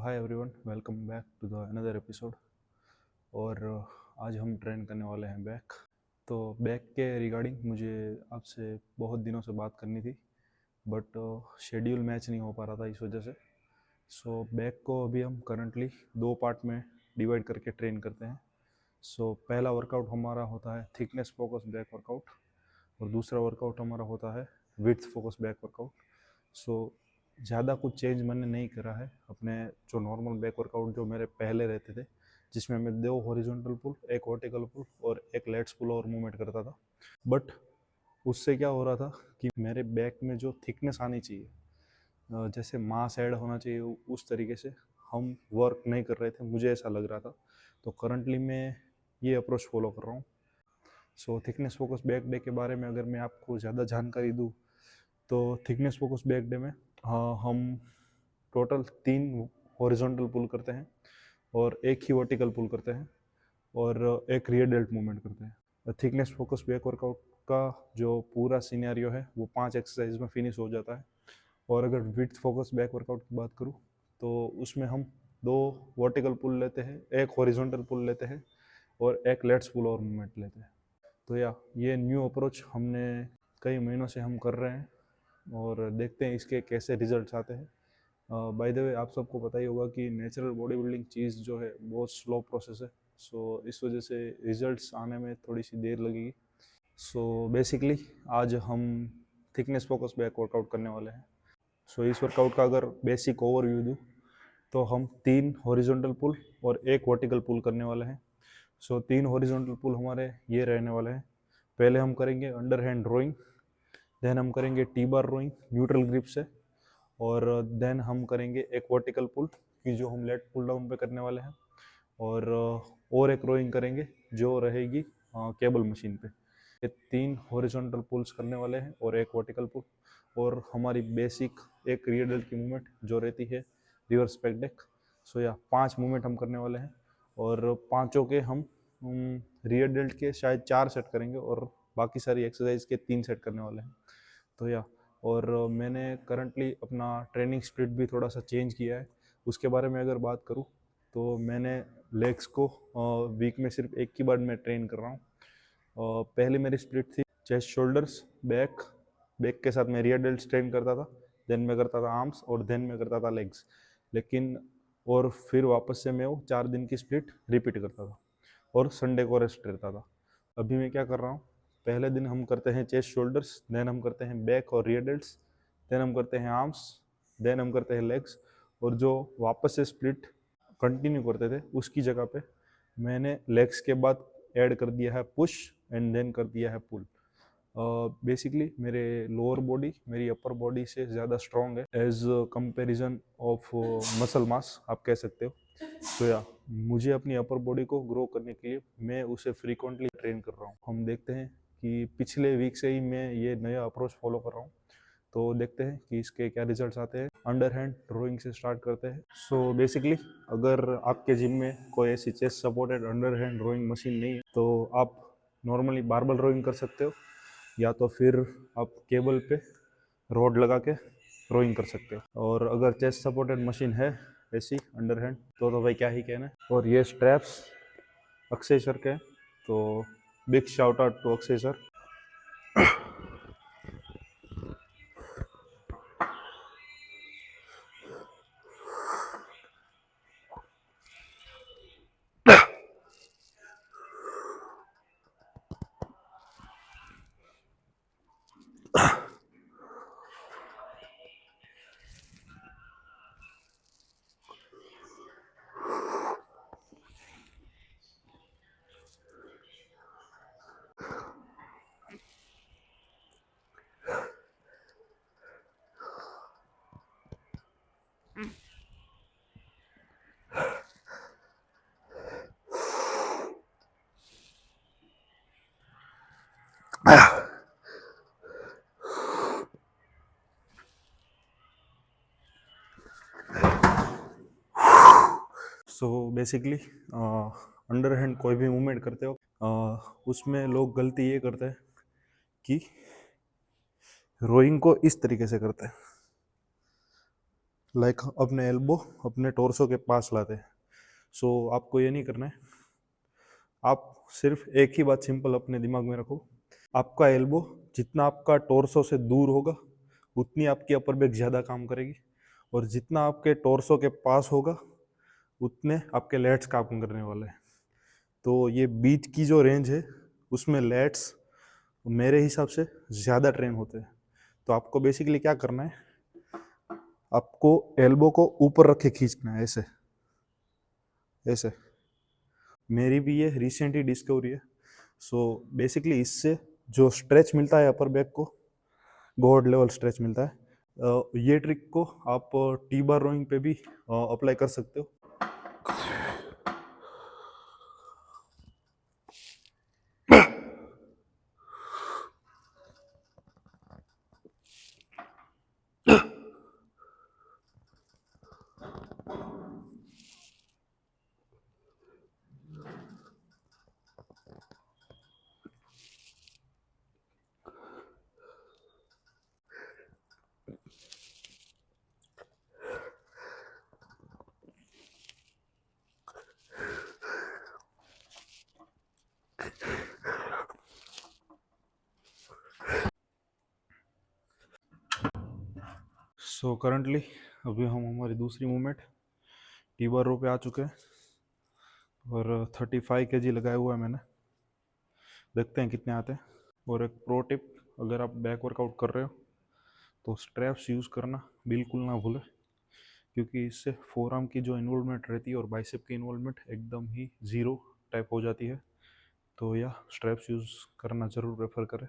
Hi everyone, welcome back to the another episode. और आज हम ट्रेन करने वाले हैं बैक। तो बैक के रिगार्डिंग मुझे आपसे बहुत दिनों से बात करनी थी, बट शेड्यूल मैच नहीं हो पा रहा था इस वजह से। सो बैक को अभी हम करंटली 2 पार्ट में डिवाइड करके ट्रेन करते हैं। सो पहला वर्कआउट हमारा होता है थिकनेस फोकस बैक वर्कआउट, और दूसरा वर्कआउट हमारा होता है विड्थ फोकस बैक वर्कआउट। सो ज़्यादा कुछ चेंज मैंने नहीं करा है अपने जो नॉर्मल बैक वर्कआउट जो मेरे पहले रहते थे, जिसमें मैं 2 हॉरिजॉन्टल पुल, एक वर्टिकल पुल और एक लेट्स पुल और मूवमेंट करता था। बट उससे क्या हो रहा था कि मेरे बैक में जो थिकनेस आनी चाहिए, जैसे मास ऐड होना चाहिए, उस तरीके से हम वर्क नहीं कर रहे थे, मुझे ऐसा लग रहा था। तो करंटली मैं ये अप्रोच फॉलो कर रहा हूँ। सो थिकनेस फोकस बैक डे के बारे में अगर मैं आपको ज़्यादा जानकारी दूँ, तो थिकनेस फोकस बैक डे में हम टोटल 3 हॉरिजॉन्टल पुल करते हैं और एक ही वर्टिकल पुल करते हैं और एक रियर डेल्ट मूवमेंट करते हैं। थिकनेस फोकस बैक वर्कआउट का जो पूरा सिनेरियो है वो 5 एक्सरसाइज में फिनिश हो जाता है। और अगर विड्थ फोकस बैक वर्कआउट की बात करूँ, तो उसमें हम 2 वर्टिकल पुल लेते हैं, एक हॉरिजॉन्टल पुल लेते हैं और एक लेट्स पुल और मूवमेंट लेते हैं। तो ये न्यू अप्रोच हमने कई महीनों से हम कर रहे हैं और देखते हैं इसके कैसे रिजल्ट्स आते हैं। बाय द वे, आप सबको पता ही होगा कि नेचुरल बॉडी बिल्डिंग चीज़ जो है बहुत स्लो प्रोसेस है। सो इस वजह से रिजल्ट्स आने में थोड़ी सी देर लगेगी। सो बेसिकली आज हम थिकनेस फोकस बैक वर्कआउट करने वाले हैं। सो इस वर्कआउट का अगर बेसिक ओवरव्यू दूँ, तो हम 3 हॉरिजॉन्टल पुल और एक वर्टिकल पुल करने वाले हैं। सो 3 हॉरिजॉन्टल पुल हमारे ये रहने वाले हैं। पहले हम करेंगे अंडर हैंड रोइंग, देन हम करेंगे T bar rowing neutral grip से, और देन हम करेंगे एक वर्टिकल पुल की जो हम लेट पुल डाउन पे करने वाले हैं, और एक रोइंग करेंगे जो रहेगी केबल मशीन पे। ये 3 हॉरिजॉन्टल पुल्स करने वाले हैं और एक वर्टिकल पुल, और हमारी बेसिक एक रियर डेल्ट की मूवमेंट जो रहती है रिवर्स बैक डेक। सो 5 मूवमेंट हम करने वाले हैं और पांचों के हम रियर डेल्ट के शायद 4 सेट करेंगे और बाकी सारी एक्सरसाइज के 3 सेट करने वाले हैं। तो और मैंने करंटली अपना ट्रेनिंग स्प्लिट भी थोड़ा सा चेंज किया है। उसके बारे में अगर बात करूँ, तो मैंने लेग्स को वीक में सिर्फ एक ही बार मैं ट्रेन कर रहा हूँ। पहले मेरी स्प्लिट थी चेस्ट शोल्डर्स बैक, बैक के साथ मैं रियर डेल्ट ट्रेन करता था, देन मैं करता था आर्म्स और देन मैं करता था लेग्स। लेकिन और फिर वापस से मैं वो 4 दिन की स्प्लिट रिपीट करता था और संडे को रेस्ट रहता था। अभी मैं क्या कर रहा हूँ, पहले दिन हम करते हैं चेस्ट शोल्डर्स, देन हम करते हैं बैक और रियर डेल्ट्स, देन हम करते हैं आर्म्स, देन हम करते हैं लेग्स, और जो वापस से स्प्लिट कंटिन्यू करते थे उसकी जगह पे मैंने लेग्स के बाद ऐड कर दिया है पुश एंड देन कर दिया है पुल। बेसिकली मेरे लोअर बॉडी मेरी अपर बॉडी से ज़्यादा स्ट्रॉन्ग है as comparison of muscle mass, आप कह सकते हो। तो मुझे अपनी अपर बॉडी को ग्रो करने के लिए मैं उसे फ्रीक्वेंटली ट्रेन कर रहा हूँ। हम देखते हैं कि पिछले वीक से ही मैं ये नया अप्रोच फॉलो कर रहा हूँ, तो देखते हैं कि इसके क्या रिजल्ट्स आते हैं। अंडर हैंड रोइंग से स्टार्ट करते हैं। सो बेसिकली अगर आपके जिम में कोई ऐसी chest supported under hand rowing machine नहीं है, तो आप नॉर्मली बारबल रोइंग कर सकते हो, या तो फिर आप केबल पे रॉड लगा के रोइंग कर सकते हो। और अगर चेस्ट सपोर्टेड मशीन है ऐसी अंडर हैंड, तो भाई क्या ही कहना है। और ये स्ट्रैप्स अक्षय सर के, तो big shout out to Akshay sir. So basically under hand कोई भी मूवमेंट करते हो, उसमें लोग गलती ये करते हैं कि रोइंग को इस तरीके से करते हैं, लाइक अपने एल्बो अपने टोर्सो के पास लाते हैं। सो आपको ये नहीं करना है, आप सिर्फ एक ही बात सिंपल अपने दिमाग में रखो, आपका एल्बो जितना आपका टोर्सो से दूर होगा उतनी आपकी अपर बैक ज़्यादा काम करेगी, और जितना आपके टोर्सो के पास होगा उतने आपके लेट्स काम करने वाले हैं। तो ये बीच की जो रेंज है उसमें लेट्स मेरे हिसाब से ज़्यादा ट्रेन होते हैं। तो आपको बेसिकली क्या करना है, आपको एल्बो को ऊपर रख के खींचना है, ऐसे ऐसे। मेरी भी ये रिसेंट ही डिस्कवरी है। सो बेसिकली इससे जो स्ट्रेच मिलता है अपर बैक को, गॉड लेवल स्ट्रेच मिलता है। ये ट्रिक को आप टी बार रोइंग पे भी अप्लाई कर सकते हो। सो करंटली अभी हम हमारी दूसरी मूवमेंट टी बार रो पे आ चुके हैं, और 35 kg लगाया हुआ है मैंने, देखते हैं कितने आते हैं। और एक प्रो टिप, अगर आप बैक वर्कआउट कर रहे हो तो स्ट्रैप्स यूज़ करना बिल्कुल ना भूलें, क्योंकि इससे फोरआर्म की जो इन्वॉल्वमेंट रहती है और बाइसेप की इन्वॉल्वमेंट एकदम ही ज़ीरो टाइप हो जाती है। तो या स्ट्रैप्स यूज़ करना ज़रूर प्रेफर करें।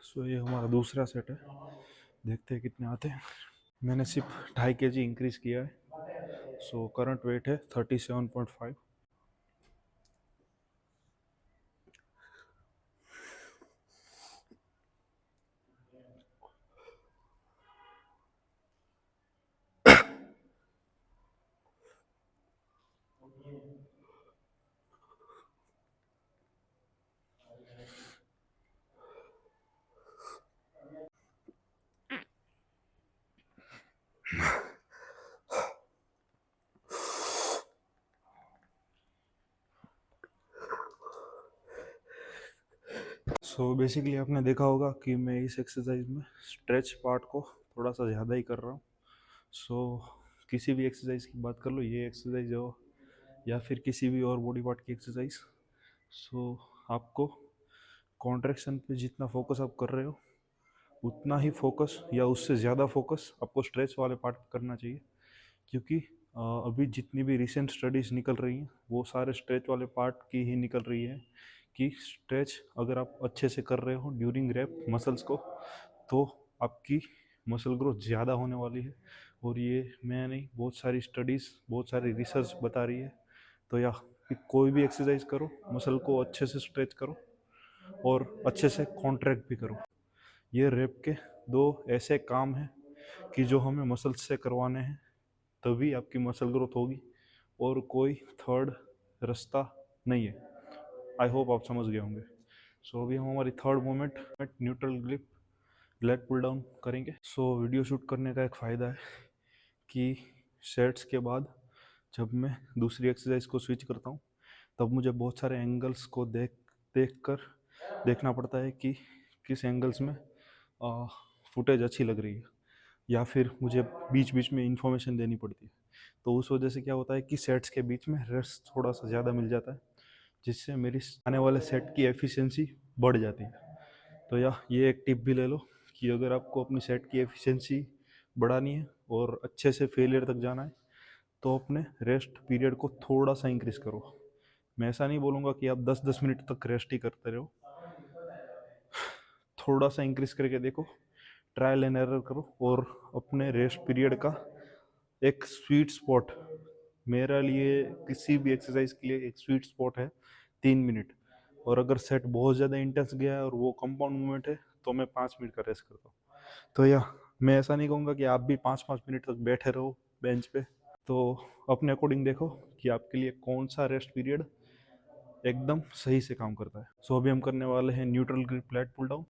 सो ये हमारा दूसरा सेट है, देखते हैं कितने आते हैं। मैंने सिर्फ 2.5 kg इंक्रीज़ किया है। सो करंट वेट है 37.5। सो बेसिकली आपने देखा होगा कि मैं इस एक्सरसाइज में स्ट्रेच पार्ट को थोड़ा सा ज़्यादा ही कर रहा हूँ। सो किसी भी एक्सरसाइज की बात कर लो, ये एक्सरसाइज हो या फिर किसी भी और बॉडी पार्ट की एक्सरसाइज, सो आपको कॉन्ट्रैक्शन पे जितना फोकस आप कर रहे हो उतना ही फोकस या उससे ज़्यादा फोकस आपको स्ट्रेच वाले पार्ट पे करना चाहिए। क्योंकि अभी जितनी भी रिसेंट स्टडीज़ निकल रही हैं वो सारे स्ट्रेच वाले पार्ट की ही निकल रही है, कि स्ट्रेच अगर आप अच्छे से कर रहे हो ड्यूरिंग रैप मसल्स को, तो आपकी मसल ग्रोथ ज़्यादा होने वाली है। और ये मैं नहीं, बहुत सारी स्टडीज़ बहुत सारी रिसर्च बता रही है। तो या कि कोई भी एक्सरसाइज करो, मसल को अच्छे से स्ट्रेच करो और अच्छे से कॉन्ट्रैक्ट भी करो। ये रैप के दो ऐसे काम हैं कि जो हमें मसल्स से करवाने हैं, तभी आपकी मसल ग्रोथ होगी, और कोई थर्ड रास्ता नहीं है। आई होप आप समझ गए होंगे। सो अभी हम हमारी third moment neutral grip leg pull down करेंगे। सो वीडियो शूट करने का एक फ़ायदा है कि सेट्स के बाद जब मैं दूसरी एक्सरसाइज को स्विच करता हूँ तब मुझे बहुत सारे एंगल्स को देख कर देखना पड़ता है कि किस एंगल्स में फुटेज अच्छी लग रही है, या फिर मुझे बीच बीच में इंफॉर्मेशन देनी पड़ती है। तो उस वजह से क्या होता है कि सेट्स के बीच में रेस्ट थोड़ा सा ज़्यादा मिल जाता है, जिससे मेरी आने वाले सेट की एफिशिएंसी बढ़ जाती है। तो या ये एक टिप भी ले लो कि अगर आपको अपनी सेट की एफिशिएंसी बढ़ानी है और अच्छे से फेलियर तक जाना है तो अपने रेस्ट पीरियड को थोड़ा सा इंक्रीज करो। मैं ऐसा नहीं बोलूँगा कि आप 10-10 मिनट तक रेस्ट ही करते रहो, थोड़ा सा इंक्रीज करके देखो, ट्रायल एंड एरर करो, और अपने रेस्ट पीरियड का एक स्वीट स्पॉट, मेरे लिए किसी भी एक्सरसाइज के लिए एक स्वीट स्पॉट है 3 मिनट। और अगर सेट बहुत ज़्यादा इंटेंस गया है और वो कंपाउंड मूवमेंट है तो मैं 5 मिनट का रेस्ट करता हूँ। तो या मैं ऐसा नहीं कहूँगा कि आप भी 5-5 मिनट तक बैठे रहो बेंच पे। तो अपने अकॉर्डिंग देखो कि आपके लिए कौन सा रेस्ट पीरियड एकदम सही से काम करता है। सो अभी हम करने वाले हैं neutral grip plate pull down.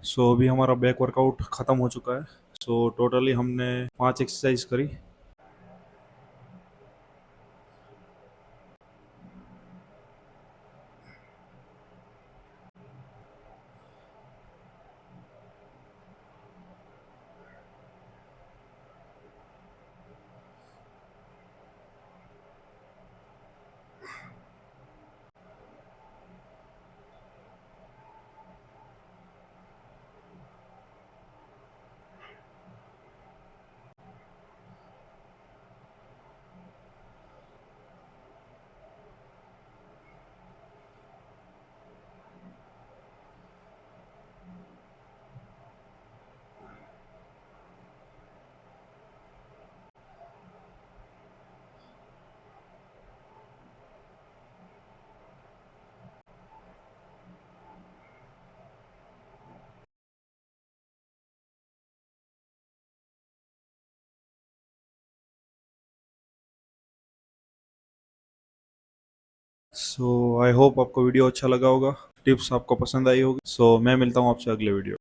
So अभी हमारा बैक वर्कआउट ख़त्म हो चुका है। सो टोटली हमने 5 एक्सरसाइज करी। सो आई होप आपको वीडियो अच्छा लगा होगा, टिप्स आपको पसंद आई होगी। सो मैं मिलता हूँ आपसे अगले वीडियो।